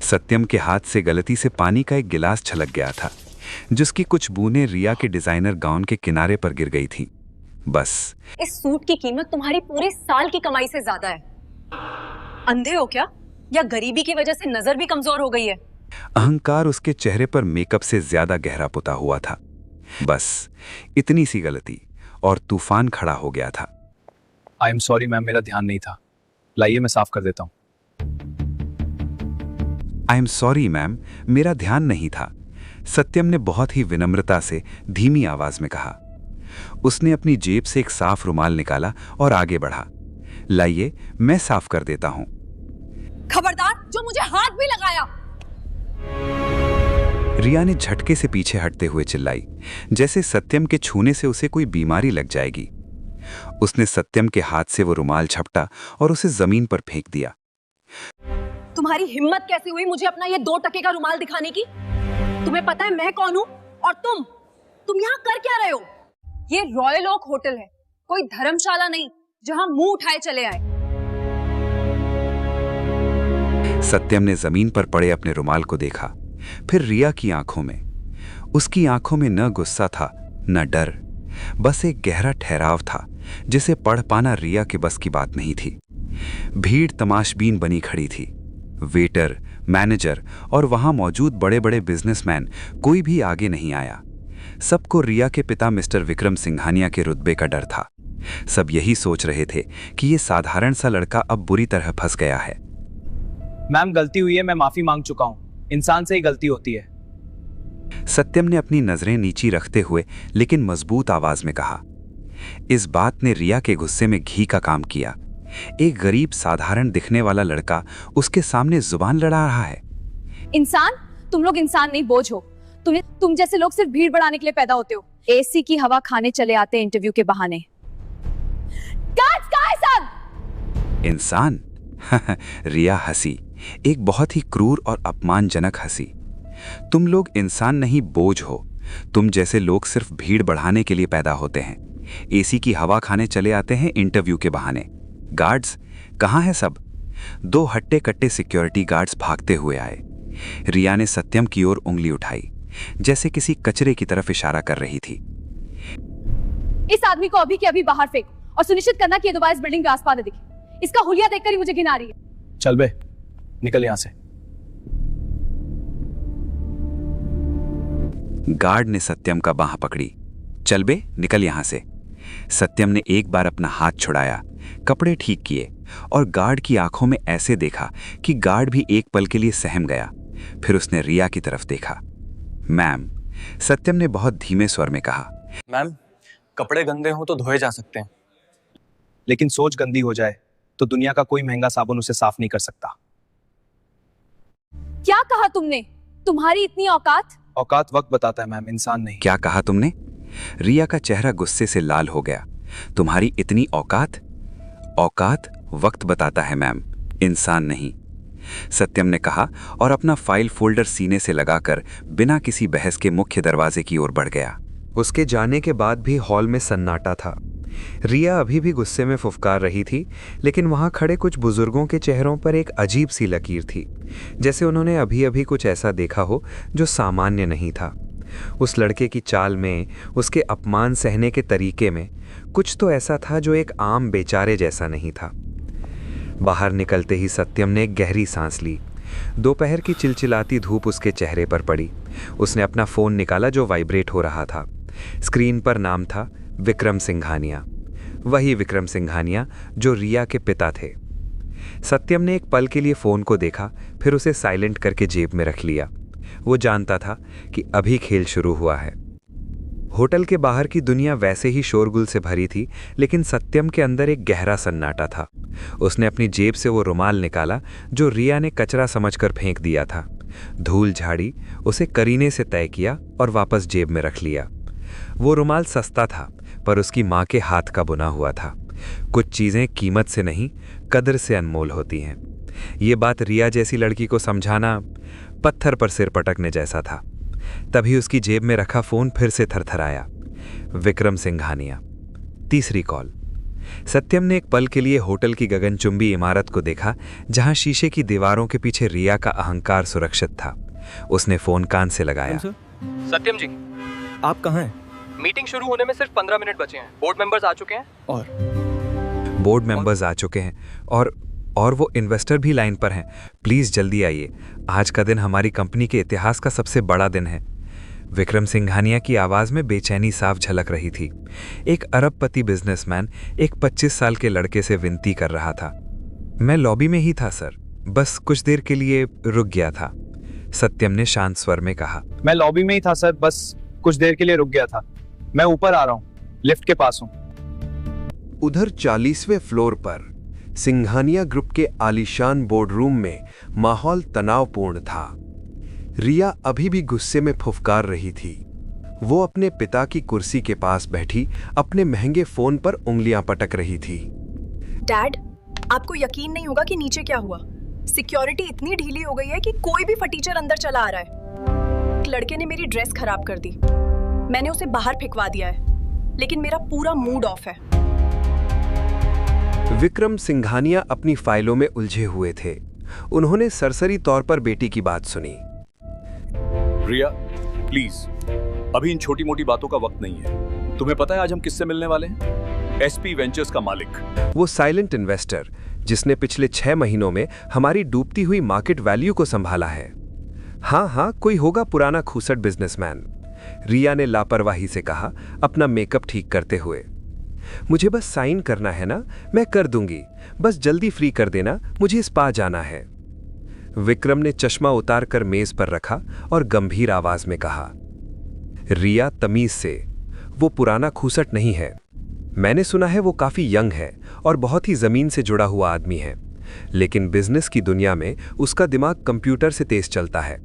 सत्यम के हाथ से गलती से पानी का एक गिलास छलक गया था, जिसकी कुछ बूंदें रिया के डिजाइनर गाउन के किनारे पर गिर गई थी। बस इस सूट की कीमत तुम्हारी पूरे साल की कमाई से ज्यादा है। अंधे हो क्या, या गरीबी की वजह से नजर भी कमजोर हो गई है? अहंकार उसके चेहरे पर मेकअप से ज्यादा गहरा पुता हुआ था। बस इतनी सी गलती और तूफान खड़ा हो गया था। आई एम सॉरी मैम, मेरा ध्यान नहीं था। लाइए मैं साफ कर देता हूँ। आई एम सॉरी मैम, मेरा ध्यान नहीं था, सत्यम ने बहुत ही विनम्रता से धीमी आवाज में कहा। उसने अपनी जेब से एक साफ रुमाल निकाला और आगे बढ़ा। लाइए मैं साफ कर देता हूं। खबरदार, जो मुझे हाथ भी लगाया। रिया ने झटके से पीछे हटते हुए चिल्लाई, जैसे सत्यम के छूने से उसे कोई बीमारी लग जाएगी। उसने सत्यम के हाथ से वो रुमाल झपटा और उसे जमीन पर फेंक दिया। तुम्हारी हिम्मत कैसे हुई मुझे अपना ये 2 टके का रुमाल दिखाने की? तुम्हें पता है मैं कौन हूं? और तुम यहाँ कर क्या रहे हो? ये रॉयल ओक होटल है, कोई धर्मशाला नहीं जहां मुंह उठाए चले आए। सत्यम ने जमीन पर पड़े अपने रुमाल को देखा, फिर रिया की आंखों में। उसकी आंखों में न गुस्सा था न डर, बस एक गहरा ठहराव था जिसे पढ़ पाना रिया के बस की बात नहीं थी। भीड़ तमाशबीन बनी खड़ी थी। वेटर, मैनेजर और वहां मौजूद बड़े बड़े बिजनेसमैन, कोई भी आगे नहीं आया। सबको रिया के पिता मिस्टर विक्रम सिंघानिया के रुतबे का डर था। सब यही सोच रहे थे कि ये साधारण सा लड़का अब बुरी तरह फंस गया है। मैम गलती हुई है, मैं माफी मांग चुका हूँ। इंसान से ही गलती होती है। सत्यम ने अपनी नजरें नीची रखते हुए लेकिन मजबूत आवाज में कहा। इस बात ने रिया के गुस्से में घी का काम किया। एक गरीब साधारण दिखने वाला लड़का उसके सामने जुबान लड़ा रहा है। इंसान? तुम लोग इंसान नहीं, बोझ हो। तुम जैसे लोग सिर्फ भीड़ बढ़ाने के लिए पैदा होते हो। एसी की हवा खाने चले आते इंटरव्यू के बहाने। गार्ड्स कहाँ है सब? इंसान? रिया हंसी, एक बहुत ही क्रूर और अपमानजनक हंसी। तुम लोग इंसान नहीं, बोझ हो। तुम जैसे लोग सिर्फ भीड़ बढ़ाने के लिए पैदा होते हैं। एसी की हवा खाने चले आते हैं इंटरव्यू के बहाने। गार्ड्स कहाँ है सब? 2 हट्टे कट्टे सिक्योरिटी गार्ड्स भागते हुए आए। रिया ने सत्यम की ओर उंगली उठाई, जैसे किसी कचरे की तरफ इशारा कर रही थी। इस आदमी को अभी के अभी बाहर फेंक और सुनिश्चित करना कि ये दोबारा इस बिल्डिंग के आसपास न दिखे। इसका हुलिया देखकर ही मुझे घिन आ रही है। चल बे, निकल यहां से। गार्ड ने सत्यम का बांह पकड़ी। चल बे, निकल यहां से। सत्यम ने एक बार अपना हाथ छुड़ाया, कपड़े ठीक किए और गार्ड की आंखों में ऐसे देखा कि गार्ड भी एक पल के लिए सहम गया। फिर उसने रिया की तरफ देखा। मैम, सत्यम ने बहुत धीमे स्वर में कहा। मैम, कपड़े गंदे हो तो धोए जा सकते हैं, लेकिन सोच गंदी हो जाए तो दुनिया का कोई महंगा साबुन उसे साफ नहीं कर सकता। क्या कहा तुमने? तुम्हारी इतनी औकात? औकात वक्त बताता है मैम, इंसान नहीं। क्या कहा तुमने? रिया का चेहरा गुस्से से लाल हो गया। तुम्हारी इतनी औकात? औकात वक्त बताता है मैम, इंसान नहीं, सत्यम ने कहा और अपना फाइल फोल्डर सीने से लगाकर बिना किसी बहस के मुख्य दरवाजे की ओर बढ़ गया। उसके जाने के बाद भी हॉल में सन्नाटा था। रिया अभी भी गुस्से में फुफकार रही थी, लेकिन वहां खड़े कुछ बुजुर्गों के चेहरों पर एक अजीब सी लकीर थी, जैसे उन्होंने अभी अभी कुछ ऐसा देखा हो जो सामान्य नहीं था। उस लड़के की चाल में, उसके अपमान सहने के तरीके में कुछ तो ऐसा था जो एक आम बेचारे जैसा नहीं था। बाहर निकलते ही सत्यम ने एक गहरी सांस ली। दोपहर की चिलचिलाती धूप उसके चेहरे पर पड़ी। उसने अपना फोन निकाला जो वाइब्रेट हो रहा था। स्क्रीन पर नाम था विक्रम सिंघानिया, वही विक्रम सिंघानिया जो रिया के पिता थे। सत्यम ने एक पल के लिए फोन को देखा, फिर उसे साइलेंट करके जेब में रख लिया। वो जानता था कि अभी खेल शुरू हुआ है। होटल के बाहर की दुनिया वैसे ही शोरगुल से भरी थी, लेकिन सत्यम के अंदर एक गहरा सन्नाटा था। उसने अपनी जेब से वो रुमाल निकाला जो रिया ने कचरा समझकर फेंक दिया था। धूल झाड़ी, उसे करीने से तय किया और वापस जेब में रख लिया। वो रुमाल सस्ता था, पर उसकी माँ के हाथ का बुना हुआ था। कुछ चीज़ें कीमत से नहीं, कदर से अनमोल होती हैं। ये बात रिया जैसी लड़की को समझाना पत्थर पर सिर पटकने जैसा था। तभी उसकी जेब में रखा फोन फिर से थरथराया। विक्रम सिंघानिया। तीसरी कॉल। सत्यम ने एक पल के लिए होटल की गगनचुंबी इमारत को देखा, जहां शीशे की दीवारों के पीछे रिया का अहंकार सुरक्षित था। उसने फोन कान से लगाया। सत्यम जी, आप कहाँ हैं? मीटिंग शुरू होने में सिर्फ 15 मिनट बचे हैं। बोर्ड मेंबर्स आ चुके हैं। बोर्ड मेंबर्स आ चुके हैं और वो इन्वेस्टर भी लाइन पर हैं। प्लीज जल्दी आइए। आज का दिन हमारी कंपनी के इतिहास का सबसे बड़ा दिन है। विक्रम सिंघानिया की आवाज में बेचैनी साफ झलक रही थी। एक अरबपति बिजनेसमैन एक 25 साल के लड़के से विनती कर रहा था। मैं लॉबी में ही था सर, बस कुछ देर के लिए रुक गया था, सत्यम ने शांत स्वर में कहा। मैं लॉबी में ही था सर, बस कुछ देर के लिए रुक गया था। मैं ऊपर आ रहा हूँ, लिफ्ट के पास हूँ। उधर 40वें फ्लोर पर सिंघानिया ग्रुप के आलीशान बोर्डरूम में माहौल तनावपूर्ण था। रिया अभी भी गुस्से में फुफकार रही थी। वो अपने पिता की कुर्सी के पास बैठी अपने महंगे फोन पर उंगलियां पटक रही थी। डैड, आपको यकीन नहीं होगा कि नीचे क्या हुआ। सिक्योरिटी इतनी ढीली हो गई है कि कोई भी फटीचर अंदर चला आ रहा है। एक लड़के ने मेरी ड्रेस खराब कर दी। मैंने उसे बाहर फेंकवा दिया है, लेकिन मेरा पूरा मूड ऑफ है। विक्रम सिंघानिया अपनी फाइलों में उलझे हुए थे। उन्होंने सरसरी तौर पर बेटी की बात सुनी। रिया, प्लीज, अभी इन छोटी मोटी बातों का वक्त नहीं है। तुम्हें पता है आज हम किससे मिलने वाले हैं? एसपी वेंचर्स का मालिक, वो साइलेंट इन्वेस्टर जिसने पिछले 6 महीनों में हमारी डूबती हुई मार्केट वैल्यू को संभाला है। हाँ, कोई होगा पुराना खूसट बिजनेसमैन, रिया ने लापरवाही से कहा, अपना मेकअप ठीक करते हुए। मुझे बस साइन करना है ना, मैं कर दूंगी, बस जल्दी फ्री कर देना, मुझे स्पा जाना है। विक्रम ने चश्मा उतार कर मेज पर रखा और गंभीर आवाज में कहा। रिया तमीज से, वो पुराना खूसट नहीं है। मैंने सुना है वो काफी यंग है और बहुत ही जमीन से जुड़ा हुआ आदमी है, लेकिन बिजनेस की दुनिया में उसका दिमाग कंप्यूटर से तेज चलता है।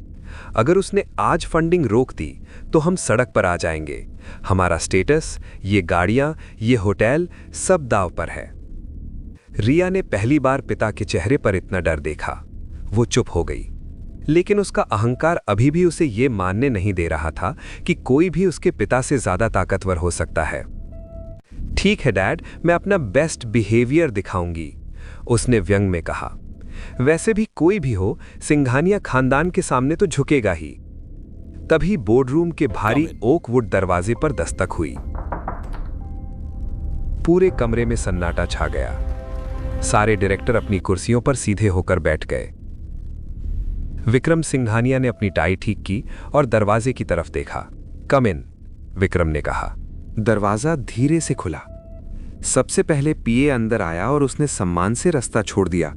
अगर उसने आज फंडिंग रोक दी तो हम सड़क पर आ जाएंगे। हमारा स्टेटस, ये गाड़ियां, ये होटल, सब दाव पर है। रिया ने पहली बार पिता के चेहरे पर इतना डर देखा। वो चुप हो गई, लेकिन उसका अहंकार अभी भी उसे ये मानने नहीं दे रहा था कि कोई भी उसके पिता से ज्यादा ताकतवर हो सकता है। ठीक है डैड, मैं अपना बेस्ट बिहेवियर दिखाऊंगी, उसने व्यंग में कहा। वैसे भी कोई भी हो, सिंघानिया खानदान के सामने तो झुकेगा ही। तभी बोर्डरूम के भारी ओकवुड दरवाजे पर दस्तक हुई। पूरे कमरे में सन्नाटा छा गया। सारे डायरेक्टर अपनी कुर्सियों पर सीधे होकर बैठ गए। विक्रम सिंघानिया ने अपनी टाई ठीक की और दरवाजे की तरफ देखा। कम इन, विक्रम ने कहा। दरवाजा धीरे से खुला। सबसे पहले पीए अंदर आया और उसने सम्मान से रास्ता छोड़ दिया।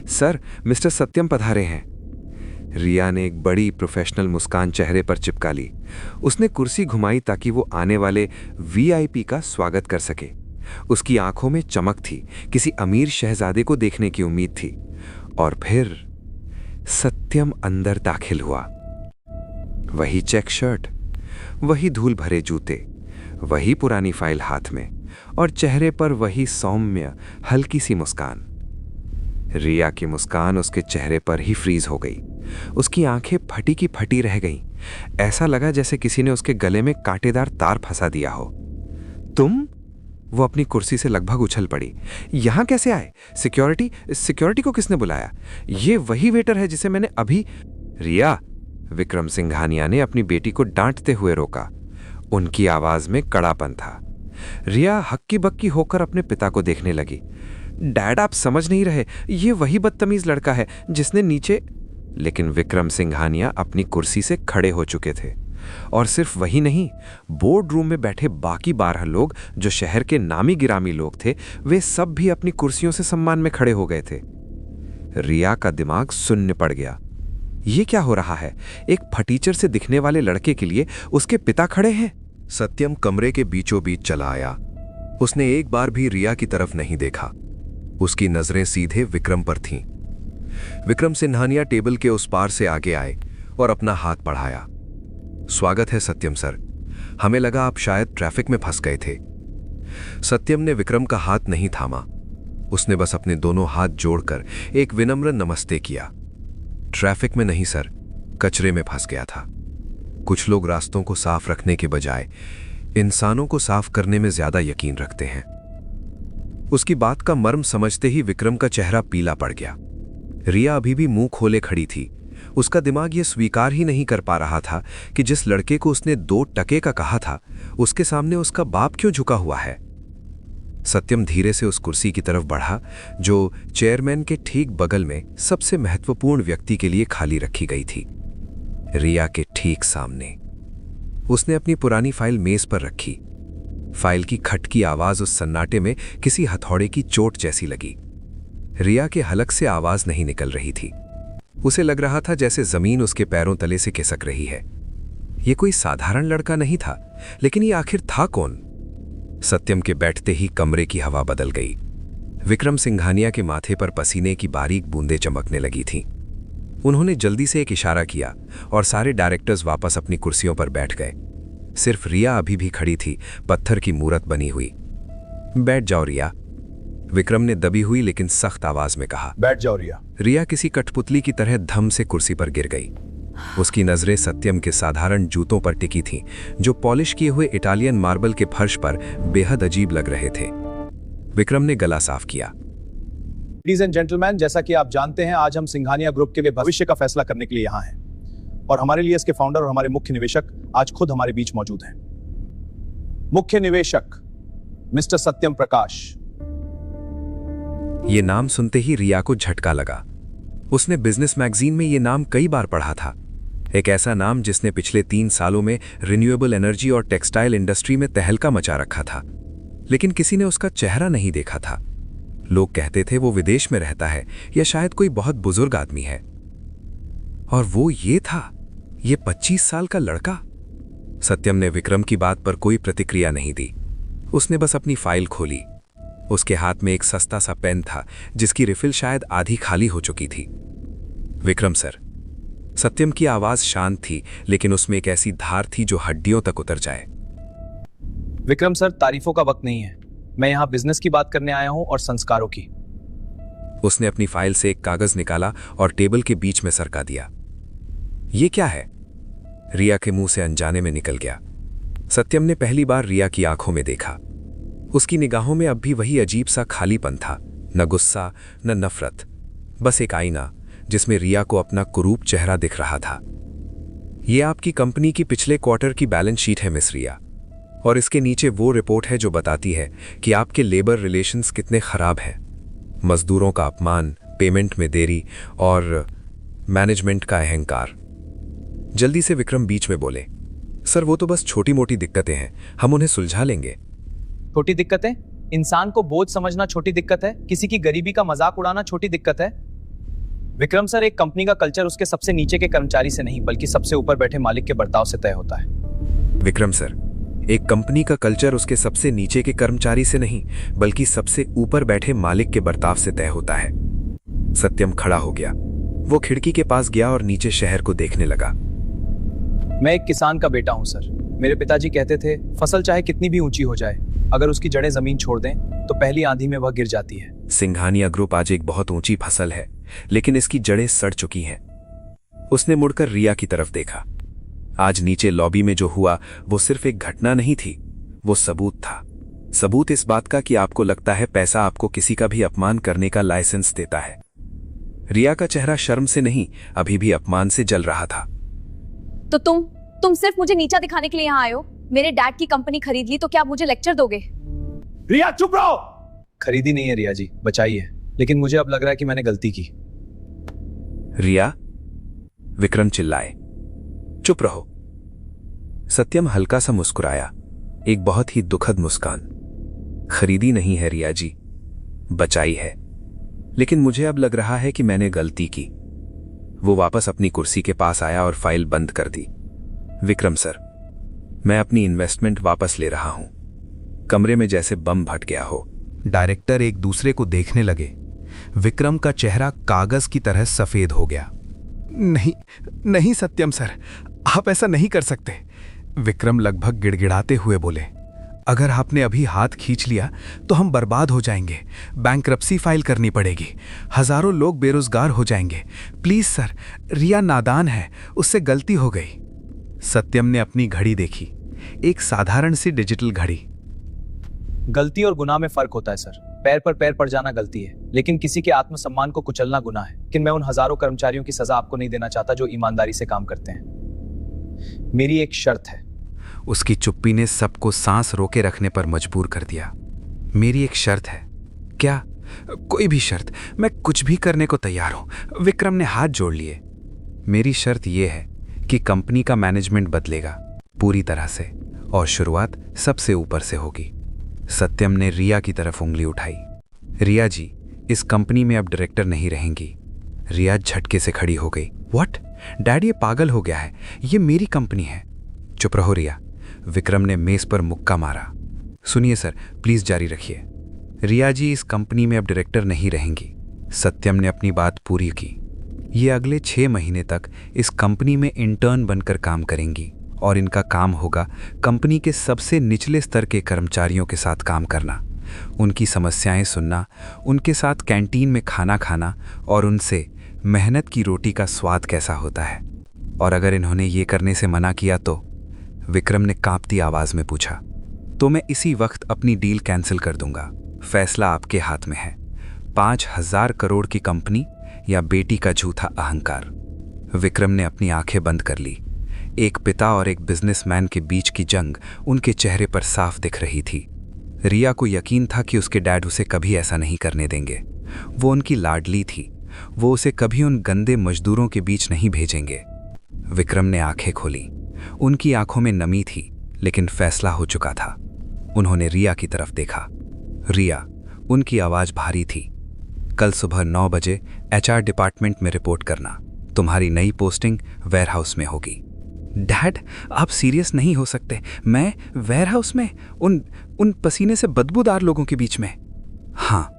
सर, मिस्टर सत्यम पधारे हैं। रिया ने एक बड़ी प्रोफेशनल मुस्कान चेहरे पर चिपका ली। उसने कुर्सी घुमाई ताकि वो आने वाले वीआईपी का स्वागत कर सके। उसकी आंखों में चमक थी, किसी अमीर शहजादे को देखने की उम्मीद थी। और फिर सत्यम अंदर दाखिल हुआ। वही चेक शर्ट, वही धूल भरे जूते, वही पुरानी फाइल हाथ में और चेहरे पर वही सौम्य हल्की सी मुस्कान। रिया की मुस्कान उसके चेहरे पर ही फ्रीज हो गई। उसकी आंखें फटी की फटी रह गईं। ऐसा लगा जैसे किसी ने उसके गले में कांटेदार तार फंसा दिया हो। तुम? वो अपनी कुर्सी से लगभग उछल पड़ी। यहां कैसे आए? सिक्योरिटी को किसने बुलाया? ये वही वेटर है जिसे मैंने अभी। रिया, विक्रम सिंघानिया ने अपनी बेटी को डांटते हुए रोका। उनकी आवाज में कड़ापन था। रिया हक्की बक्की होकर अपने पिता को देखने लगी। डैड, आप समझ नहीं रहे, ये वही बदतमीज लड़का है जिसने नीचे। लेकिन विक्रम सिंघानिया अपनी कुर्सी से खड़े हो चुके थे। और सिर्फ वही नहीं, बोर्ड रूम में बैठे बाकी 12 लोग जो शहर के नामी गिरामी लोग थे, वे सब भी अपनी कुर्सियों से सम्मान में खड़े हो गए थे। रिया का दिमाग शून्य पड़ गया। ये क्या हो रहा है? एक फटीचर से दिखने वाले लड़के के लिए उसके पिता खड़े हैं। सत्यम कमरे के बीचों बीच चला आया। उसने एक बार भी रिया की तरफ नहीं देखा। उसकी नजरें सीधे विक्रम पर थीं। विक्रम सिंघानिया टेबल के उस पार से आगे आए और अपना हाथ बढ़ाया। स्वागत है सत्यम सर, हमें लगा आप शायद ट्रैफिक में फंस गए थे। सत्यम ने विक्रम का हाथ नहीं थामा। उसने बस अपने दोनों हाथ जोड़कर एक विनम्र नमस्ते किया। ट्रैफिक में नहीं सर, कचरे में फंस गया था। कुछ लोग रास्तों को साफ रखने के बजाय इंसानों को साफ करने में ज्यादा यकीन रखते हैं। उसकी बात का मर्म समझते ही विक्रम का चेहरा पीला पड़ गया। रिया अभी भी मुंह खोले खड़ी थी। उसका दिमाग ये स्वीकार ही नहीं कर पा रहा था कि जिस लड़के को उसने 2 टके का कहा था, उसके सामने उसका बाप क्यों झुका हुआ है। सत्यम धीरे से उस कुर्सी की तरफ बढ़ा जो चेयरमैन के ठीक बगल में सबसे महत्वपूर्ण व्यक्ति के लिए खाली रखी गई थी, रिया के ठीक सामने। उसने अपनी पुरानी फाइल मेज पर रखी। फाइल की खट की आवाज उस सन्नाटे में किसी हथौड़े की चोट जैसी लगी। रिया के हलक से आवाज नहीं निकल रही थी। उसे लग रहा था जैसे जमीन उसके पैरों तले से खिसक रही है। यह कोई साधारण लड़का नहीं था, लेकिन ये आखिर था कौन? सत्यम के बैठते ही कमरे की हवा बदल गई। विक्रम सिंघानिया के माथे पर पसीने की बारीक बूंदें चमकने लगी थीं। उन्होंने जल्दी से एक इशारा किया और सारे डायरेक्टर्स वापस अपनी कुर्सियों पर बैठ गए। सिर्फ रिया अभी भी खड़ी थी, पत्थर की मूरत बनी हुई। बैठ जाओ रिया, विक्रम ने दबी हुई लेकिन सख्त आवाज में कहा। बैठ जाओ रिया। रिया किसी कठपुतली की तरह धम से कुर्सी पर गिर गई। उसकी नजरें सत्यम के साधारण जूतों पर टिकी थीं, जो पॉलिश किए हुए इटालियन मार्बल के फर्श पर बेहद अजीब लग रहे थे। विक्रम ने गला साफ किया। लेडीज एंड जेंटलमैन, जैसा कि आप जानते हैं, आज हम सिंघानिया ग्रुप के भविष्य का फैसला करने के लिए यहाँ हैं, और हमारे लिए इसके फाउंडर और हमारे मुख्य निवेशक आज खुद हमारे बीच मौजूद हैं। मुख्य निवेशक मिस्टर सत्यम प्रकाश। ये नाम सुनते ही रिया को झटका लगा। उसने बिजनेस मैगजीन में ये नाम कई बार पढ़ा था। एक ऐसा नाम जिसने पिछले 3 सालों में रिन्यूएबल एनर्जी और टेक्सटाइल इंडस्ट्री में तहलका मचा रखा था, लेकिन किसी ने उसका चेहरा नहीं देखा था। लोग कहते थे वो विदेश में रहता है या शायद कोई बहुत बुजुर्ग आदमी है, और वो ये था, ये 25 साल का लड़का। सत्यम ने विक्रम की बात पर कोई प्रतिक्रिया नहीं दी। उसने बस अपनी फाइल खोली। उसके हाथ में एक सस्ता सा पेन था जिसकी रिफिल शायद आधी खाली हो चुकी थी। विक्रम सर। सत्यम की आवाज शांत थी, लेकिन उसमें एक ऐसी धार थी जो हड्डियों तक उतर जाए। विक्रम सर, तारीफों का वक्त नहीं है। मैं यहाँ बिजनेस की बात करने आया हूँ और संस्कारों की। उसने अपनी फाइल से एक कागज निकाला और टेबल के बीच में सरका दिया। ये क्या है? रिया के मुंह से अनजाने में निकल गया। सत्यम ने पहली बार रिया की आंखों में देखा। उसकी निगाहों में अब भी वही अजीब सा खालीपन था, न गुस्सा न नफरत, बस एक आईना जिसमें रिया को अपना कुरूप चेहरा दिख रहा था। यह आपकी कंपनी की पिछले क्वार्टर की बैलेंस शीट है मिस रिया, और इसके नीचे वो रिपोर्ट है जो बताती है कि आपके लेबर रिलेशंस कितने खराब हैं। मजदूरों का अपमान, पेमेंट में देरी और मैनेजमेंट का अहंकार। जल्दी से विक्रम बीच में बोले, सर वो तो बस छोटी मोटी दिक्कतें हैं, हम उन्हें सुलझा लेंगे। छोटी दिक्कतें? इंसान को बोझ समझना छोटी दिक्कत है? किसी की गरीबी का मजाक उड़ाना छोटी दिक्कत है? विक्रम सर, एक कंपनी का कल्चर उसके सबसे नीचे के कर्मचारी से नहीं बल्कि सबसे ऊपर बैठे मालिक के बर्ताव से तय होता है। विक्रम सर, एक कंपनी का कल्चर उसके सबसे नीचे के कर्मचारी से नहीं बल्कि सबसे ऊपर बैठे मालिक के बर्ताव से तय होता है। सत्यम खड़ा हो गया। वो खिड़की के पास गया और नीचे शहर को देखने लगा। मैं एक किसान का बेटा हूं सर। मेरे पिताजी कहते थे, फसल चाहे कितनी भी ऊंची हो जाए, अगर उसकी जड़ें जमीन छोड़ दें तो पहली आंधी में वह गिर जाती है। सिंघानिया ग्रुप आज एक बहुत ऊंची फसल है, लेकिन इसकी जड़ें सड़ चुकी हैं। उसने मुड़कर रिया की तरफ देखा। आज नीचे लॉबी में जो हुआ वो सिर्फ एक घटना नहीं थी, वो सबूत था। सबूत इस बात का कि आपको लगता है पैसा आपको किसी का भी अपमान करने का लाइसेंस देता है। रिया का चेहरा शर्म से नहीं, अभी भी अपमान से जल रहा था। तो तुम सिर्फ मुझे नीचा दिखाने के लिए यहाँ आए हो? मेरे डैड की कंपनी खरीद ली तो क्या आप मुझे लेक्चर दोगे? रिया चुप रहो। खरीदी नहीं है रिया जी, बचाई है, लेकिन मुझे अब लग रहा है कि मैंने गलती की। रिया, विक्रम चिल्लाए। चुप रहो। सत्यम हल्का सा मुस्कुराया, एक बहुत ही दुखद मुस्कान। खरीदी नहीं है रिया जी, बचाई है, लेकिन मुझे अब लग रहा है कि मैंने गलती की। वो वापस अपनी कुर्सी के पास आया और फाइल बंद कर दी। विक्रम सर, मैं अपनी इन्वेस्टमेंट वापस ले रहा हूं। कमरे में जैसे बम फट गया हो। डायरेक्टर एक दूसरे को देखने लगे। विक्रम का चेहरा कागज की तरह सफेद हो गया। नहीं सत्यम सर, आप ऐसा नहीं कर सकते। विक्रम लगभग गिड़गिड़ाते हुए बोले, अगर आपने अभी हाथ खींच लिया तो हम बर्बाद हो जाएंगे। बैंकरप्सी फाइल करनी पड़ेगी, हजारों लोग बेरोजगार हो जाएंगे। प्लीज सर, रिया नादान है, उससे गलती हो गई। सत्यम ने अपनी घड़ी देखी, एक साधारण सी डिजिटल घड़ी। गलती और गुनाह में फर्क होता है सर। पैर पर पैर पड़ जाना गलती है, लेकिन किसी के आत्मसम्मान को कुचलना गुनाह है। लेकिन मैं उन हजारों कर्मचारियों की सजा आपको नहीं देना चाहता जो ईमानदारी से काम करते हैं। मेरी एक शर्त है। उसकी चुप्पी ने सबको सांस रोके रखने पर मजबूर कर दिया। मेरी एक शर्त है। क्या? कोई भी शर्त, मैं कुछ भी करने को तैयार हूं। विक्रम ने हाथ जोड़ लिए। मेरी शर्त यह है कि कंपनी का मैनेजमेंट बदलेगा पूरी तरह से, और शुरुआत सबसे ऊपर से होगी। सत्यम ने रिया की तरफ उंगली उठाई। रिया जी, इस कंपनी में अब डायरेक्टर नहीं रहेंगी। रिया झटके से खड़ी हो गई। व्हाट? डैड, ये पागल हो गया है। ये मेरी कंपनी है। चुप रहो रिया। विक्रम ने मेज पर मुक्का मारा। सुनिए सर, प्लीज जारी रखिए। रिया जी इस कंपनी में अब डायरेक्टर नहीं रहेंगी। सत्यम ने अपनी बात पूरी की। ये अगले 6 महीने तक इस कंपनी में इंटर्न बनकर काम करेंगी, और इनका काम होगा कंपनी के सबसे निचले स्तर के कर्मचारियों के साथ काम करना, उनकी समस्याएं सुनना, उनके साथ कैंटीन में खाना खाना, और उनसे मेहनत की रोटी का स्वाद कैसा होता है। और अगर इन्होंने ये करने से मना किया तो? विक्रम ने कांपती आवाज में पूछा। तो मैं इसी वक्त अपनी डील कैंसिल कर दूंगा। फैसला आपके हाथ में है। 5000 करोड़ की कंपनी या बेटी का झूठा अहंकार। विक्रम ने अपनी आंखें बंद कर ली। एक पिता और एक बिजनेसमैन के बीच की जंग उनके चेहरे पर साफ दिख रही थी। रिया को यकीन था कि उसके डैड उसे कभी ऐसा नहीं करने देंगे। वो उनकी लाडली थी। वो उसे कभी उन गंदे मजदूरों के बीच नहीं भेजेंगे। विक्रम ने आंखें खोली। उनकी आंखों में नमी थी, लेकिन फैसला हो चुका था। उन्होंने रिया की तरफ देखा। रिया, उनकी आवाज भारी थी। कल सुबह 9 बजे HR डिपार्टमेंट में रिपोर्ट करना। तुम्हारी नई पोस्टिंग वेयरहाउस में होगी। डैड, आप सीरियस नहीं हो सकते। मैं वेयरहाउस में? उन पसीने से बदबूदार लोगों के बीच में? हाँ,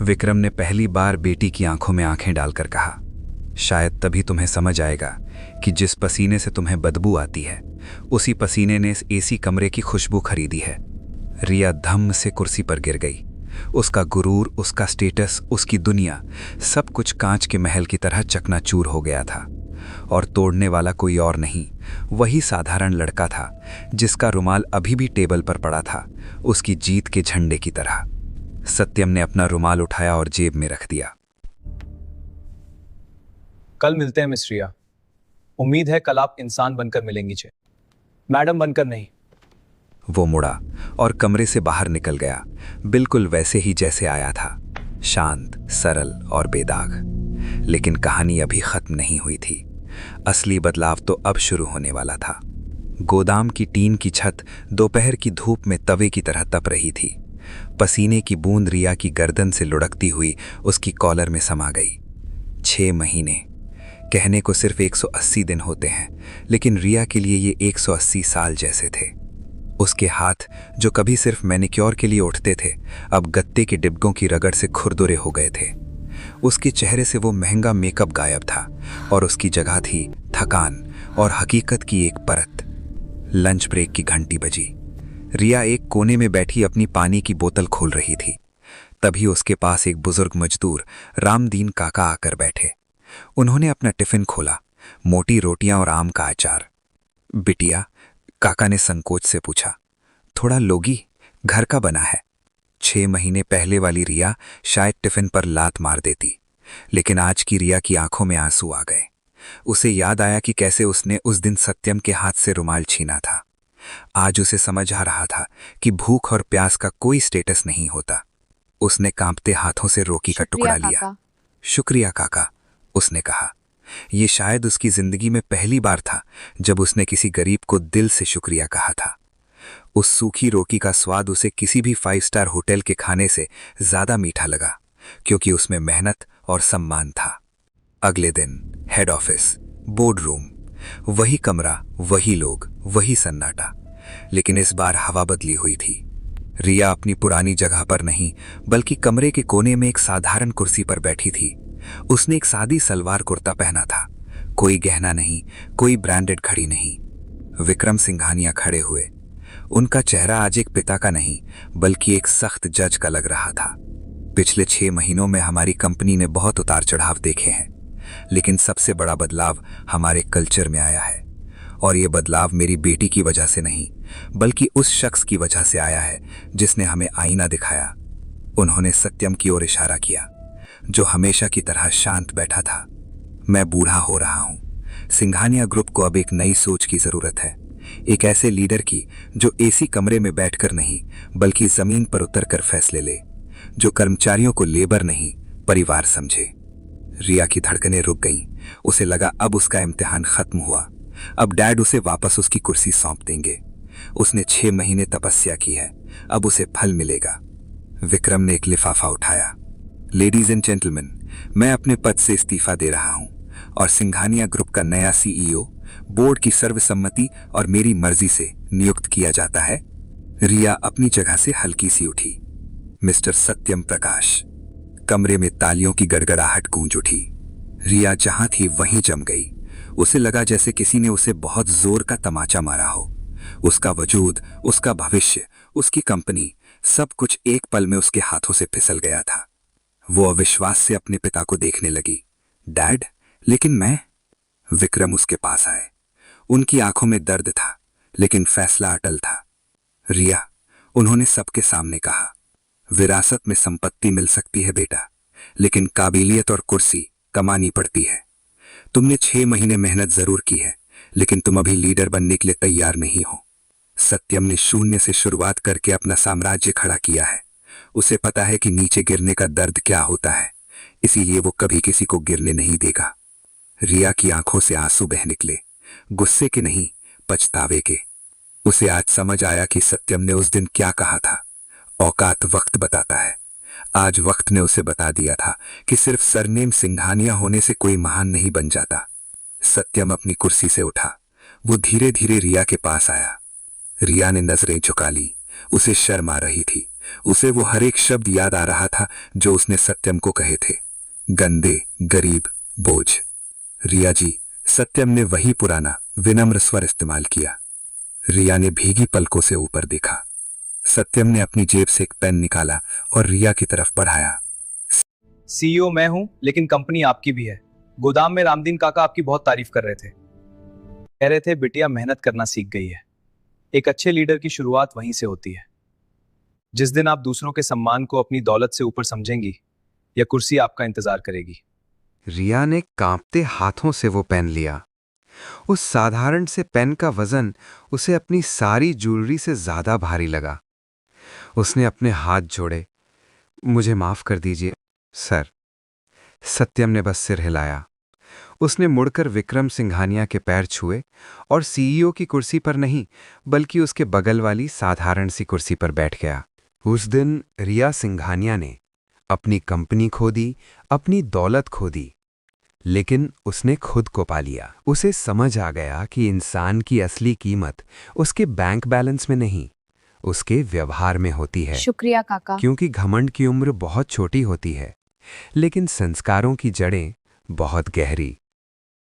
विक्रम ने पहली बार बेटी की आंखों में आंखें डालकर कहा। शायद तभी तुम्हें समझ आएगा कि जिस पसीने से तुम्हें बदबू आती है, उसी पसीने ने इस AC कमरे की खुशबू खरीदी है। रिया धम्म से कुर्सी पर गिर गई। उसका गुरूर, उसका स्टेटस, उसकी दुनिया, सब कुछ कांच के महल की तरह चकनाचूर हो गया था। और तोड़ने वाला कोई और नहीं, वही साधारण लड़का था जिसका रुमाल अभी भी टेबल पर पड़ा था, उसकी जीत के झंडे की तरह। सत्यम ने अपना रुमाल उठाया और जेब में रख दिया। कल मिलते हैं मिस रिया। उम्मीद है कल आप इंसान बनकर मिलेंगी, मैडम बनकर नहीं। वो मुड़ा और कमरे से बाहर निकल गया, बिल्कुल वैसे ही जैसे आया था, शांत, सरल और बेदाग। लेकिन कहानी अभी खत्म नहीं हुई थी। असली बदलाव तो अब शुरू होने वाला था। गोदाम की टीन की छत दोपहर की धूप में तवे की तरह तप रही थी। पसीने की बूंद रिया की गर्दन से लुढ़कती हुई उसकी कॉलर में समा गई। 6 महीने कहने को सिर्फ 180 दिन होते हैं, लेकिन रिया के लिए ये 180 साल जैसे थे। उसके हाथ जो कभी सिर्फ मैनिक्योर के लिए उठते थे, अब गत्ते के डिब्बों की रगड़ से खुरदुरे हो गए थे। उसके चेहरे से वो महंगा मेकअप गायब था और उसकी जगह थी थकान और हकीकत की एक परत। लंच ब्रेक की घंटी बजी। रिया एक कोने में बैठी अपनी पानी की बोतल खोल रही थी। तभी उसके पास एक बुजुर्ग मजदूर रामदीन काका आकर बैठे। उन्होंने अपना टिफिन खोला, मोटी रोटियां और आम का अचार। बिटिया, काका ने संकोच से पूछा, थोड़ा लोगी? घर का बना है। 6 महीने पहले वाली रिया शायद टिफिन पर लात मार देती, लेकिन आज की रिया की आंखों में आंसू आ गए। उसे याद आया कि कैसे उसने उस दिन सत्यम के हाथ से रुमाल छीना था। आज उसे समझ आ रहा था कि भूख और प्यास का कोई स्टेटस नहीं होता। उसने कांपते हाथों से रोटी का टुकड़ा लिया। शुक्रिया काका, उसने कहा। यह शायद उसकी जिंदगी में पहली बार था जब उसने किसी गरीब को दिल से शुक्रिया कहा था। उस सूखी रोटी का स्वाद उसे किसी भी 5 स्टार होटल के खाने से ज्यादा मीठा लगा, क्योंकि उसमें मेहनत और सम्मान था। अगले दिन हेड ऑफिस, बोर्ड रूम, वही कमरा, वही लोग, वही सन्नाटा, लेकिन इस बार हवा बदली हुई थी। रिया अपनी पुरानी जगह पर नहीं, बल्कि कमरे के कोने में एक साधारण कुर्सी पर बैठी थी। उसने एक सादी सलवार कुर्ता पहना था, कोई गहना नहीं, कोई ब्रांडेड घड़ी नहीं। विक्रम सिंघानिया खड़े हुए। उनका चेहरा आज एक पिता का नहीं, बल्कि एक सख्त जज का लग रहा था। पिछले 6 महीनों में हमारी कंपनी ने बहुत उतार चढ़ाव देखे हैं, लेकिन सबसे बड़ा बदलाव हमारे कल्चर में आया है। और ये बदलाव मेरी बेटी की वजह से नहीं, बल्कि उस शख्स की वजह से आया है जिसने हमें आईना दिखाया। उन्होंने सत्यम की ओर इशारा किया, जो हमेशा की तरह शांत बैठा था। मैं बूढ़ा हो रहा हूं। सिंघानिया ग्रुप को अब एक नई सोच की जरूरत है, एक ऐसे लीडर की जो एसी कमरे में बैठकर नहीं बल्कि जमीन पर उतरकर फैसले ले, जो कर्मचारियों को लेबर नहीं परिवार समझे। रिया की धड़कनें रुक गईं। उसे लगा अब उसका इम्तिहान खत्म हुआ। अब डैड उसे वापस उसकी कुर्सी सौंप देंगे। उसने 6 महीने तपस्या की है, अब उसे फल मिलेगा। विक्रम ने एक लिफाफा उठाया। लेडीज एंड जेंटलमैन, मैं अपने पद से इस्तीफा दे रहा हूं और सिंघानिया ग्रुप का नया सीईओ बोर्ड की सर्वसम्मति और मेरी मर्जी से नियुक्त किया जाता है। रिया अपनी जगह से हल्की सी उठी। मिस्टर सत्यम प्रकाश। कमरे में तालियों की गड़गड़ाहट गूंज उठी। रिया जहां थी वहीं जम गई। उसे लगा जैसे किसी ने उसे बहुत जोर का तमाचा मारा हो। उसका वजूद, उसका भविष्य, उसकी कंपनी, सब कुछ एक पल में उसके हाथों से फिसल गया था। वो अविश्वास से अपने पिता को देखने लगी। डैड, लेकिन मैं? विक्रम उसके पास आए। उनकी आंखों में दर्द था, लेकिन फैसला अटल था। रिया, उन्होंने सबके सामने कहा, विरासत में संपत्ति मिल सकती है बेटा, लेकिन काबिलियत और कुर्सी कमानी पड़ती है। तुमने 6 महीने मेहनत जरूर की है, लेकिन तुम अभी लीडर बनने के लिए तैयार नहीं हो। सत्यम ने शून्य से शुरुआत करके अपना साम्राज्य खड़ा किया है। उसे पता है कि नीचे गिरने का दर्द क्या होता है, इसीलिए वो कभी किसी को गिरने नहीं देगा। रिया की आंखों से आंसू बह निकले, गुस्से के नहीं, पछतावे के। उसे आज समझ आया कि सत्यम ने उस दिन क्या कहा था, औकात वक्त बताता है। आज वक्त ने उसे बता दिया था कि सिर्फ सरनेम सिंघानिया होने से कोई महान नहीं बन जाता। सत्यम अपनी कुर्सी से उठा। वो धीरे धीरे रिया के पास आया। रिया ने नजरें झुका ली। उसे शर्म आ रही थी। उसे वो हर एक शब्द याद आ रहा था जो उसने सत्यम को कहे थे, गंदे, गरीब, बोझ। रिया जी, सत्यम ने वही पुराना विनम्र स्वर इस्तेमाल किया। रिया ने भीगी पलकों से ऊपर देखा। सत्यम ने अपनी जेब से एक पेन निकाला और रिया की तरफ बढ़ाया। सीईओ मैं हूं, लेकिन कंपनी आपकी भी है। गोदाम में रामदीन काका आपकी बहुत तारीफ कर रहे थे। कह रहे थे बिटिया मेहनत करना सीख गई है। एक अच्छे लीडर की शुरुआत वहीं से होती है। जिस दिन आप दूसरों के सम्मान को अपनी दौलत से ऊपर समझेंगी, यह कुर्सी आपका इंतजार करेगी। रिया ने कांपते हाथों से वो पेन लिया। उस साधारण से पेन का वजन उसे अपनी सारी ज्वेलरी से ज्यादा भारी लगा। उसने अपने हाथ जोड़े। मुझे माफ कर दीजिए सर। सत्यम ने बस सिर हिलाया। उसने मुड़कर विक्रम सिंघानिया के पैर छुए और सीईओ की कुर्सी पर नहीं बल्कि उसके बगल वाली साधारण सी कुर्सी पर बैठ गया। उस दिन रिया सिंघानिया ने अपनी कंपनी खो दी, अपनी दौलत खो दी, लेकिन उसने खुद को पा लिया। उसे समझ आ गया कि इंसान की असली कीमत उसके बैंक बैलेंस में नहीं, उसके व्यवहार में होती है। शुक्रिया काका। क्योंकि घमंड की उम्र बहुत छोटी होती है, लेकिन संस्कारों की जड़ें बहुत गहरी।